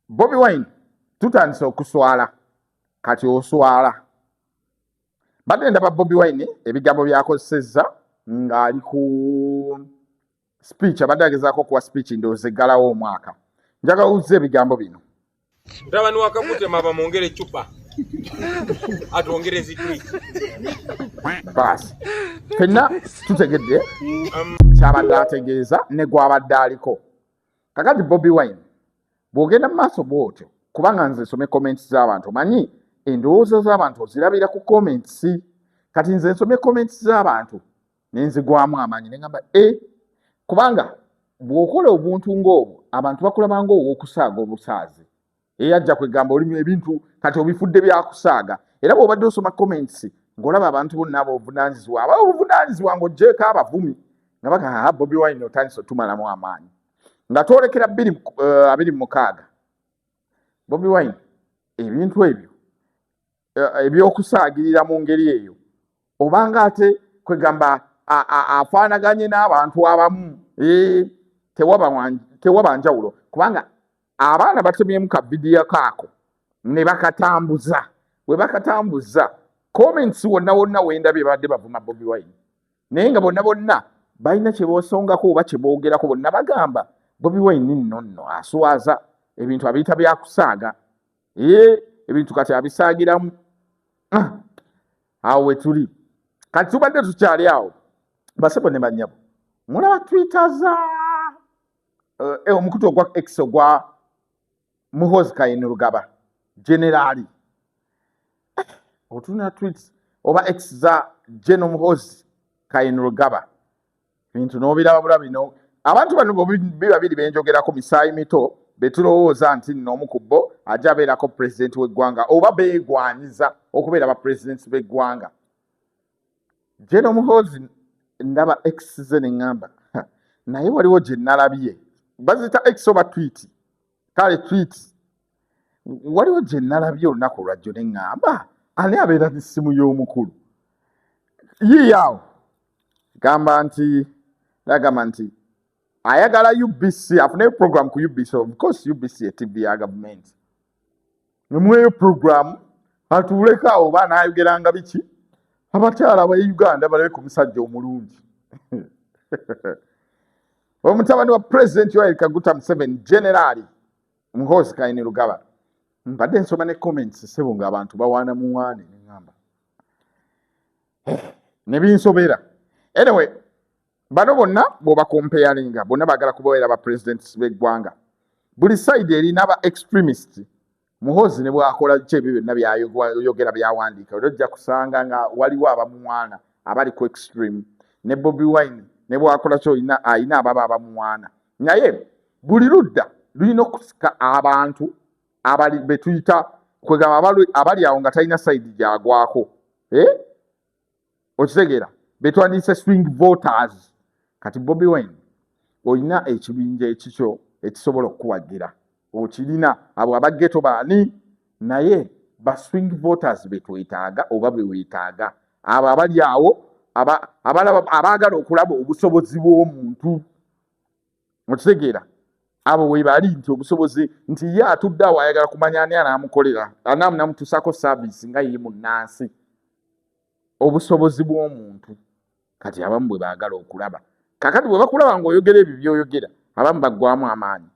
Bobi Wine tutandise okuswala kati oswala badde ndaba Bobi Wine ebigambo byakozesezza ng'ali ku speech abadde agezaako okuwa speech ndowooza eggalawo omwaka njagala uzze ebigambo bino mutabani wa Kakutema bamwongere ecupa atwongere zitwi baasi fenna tutegedde kyabadde ategeeza ne gwabadde aliko kakati Bobi Wine bw'ogenda mu maaso bw'otyo kubanga nze nsome comments z'abantu manyi endowooza z'abantu ozirabira ku comments kati nze nsome comments z'abantu nenzigwamu amaanyi ne ngamba kubanga bw'okola obuntu ng'obwo abantu bakulaba ng'ow'okusaaga obusaazi ajja kwegamba oli ebintu kati obifudde byakusaaga era bw'obadde osoma comments ng'olaba abantu bonna ab'obuvunaanyizibwa ab'obuvunaanyizibwa ng'oggyeko abavumi nga baga Bobi Wine otandise otumalamu amaanyi nga twolekera 26 Bobi Wine ebintu ebyo ebyokusaagirira mu ngeri eyo obanga ate kwegamba afaanaganye n'abantu abamu tewaba njawulo kubanga abaana batemyemu ka vidiyo kaako ne bakatambuza bwe bakatambuza comments wonna wendabye badde bavuma Bobi Wine naye nga bonna balina kye boosongako oba kye boogerako bonna bagamba Bobi Wine nno aswaza ebintu abiyita byakusaaga ebintu kati abisaagiramu awo wetuli kati tubadde tukyali awo basebo ne banyabo mulaba Twitter za omukutu ogwa X ogwa Muhoozi Kainerugaba generali otuna tweets oba X za General Muhoozi Kainerugaba bintu n'obiraba bino abantu bano biba biri benjogerako misaayi mito betulowooza nti n'omu ku bo ajja abeerako pulezidenti w'eggwanga oba beegwanyiza okubeera bapulezidenti b'eggwanga General Muhoozi ndaba X ze ne ŋŋamba naye waliwo gye nalabye bazita X oba tweet kale tweet waliwo gye nalabye olunaku olwajjo ne ŋŋamba ani abeera n'essimu y'omukulu yiiyawo gamba nti ayagala UBC afune program ku UBC of course UBC ya TV ya government nemweyo program atuleka awo baana ayogeranga biki abakyala aba Uganda balabe ku musajja omulungi omutabani wa president Yoweri Kaguta Museveni generali Muhoozi Kainerugaba mbadde nsoma ne comments sebo nga abantu bawaana muwaane ngamba ne binsobera anyway bano bonna bw'oba comparinga bonna baagala kubabeera ba presidents b'eggwanga buli side erina aba extremist Muhoozi ne bw'akola ki ebyo byonna byayogera byawandiika ojja kusanga nga waliwo abamuwaana abali ku extreme ne Bobi Wine ne bw'akola ki ayina ababa abamuwaana naye buli ludda lulina okusika abantu abali betuyita kwegamba abali awo nga talina side gyagwako okitegeera betwandiise swing voters kati Bobi Wine olina ekibinja ekikyo ekisobola okuwagira okirina abo abageto baani naye ba swing voters betwetaaga oba beweetaaga abo abali awo abaagala okulaba obusobozi bw'omuntu okitegeera abo webali nti obusobozi nti ye atudde awo ayagala kumanya ani anaamukolera anaamutusako service nga ye munnansi obusobozi bw'omuntu kati abamu bwe baagala okulaba kakati bwe bakulaba ng'oyogera ebyo by'oyogera abamu baggwamu amaanyi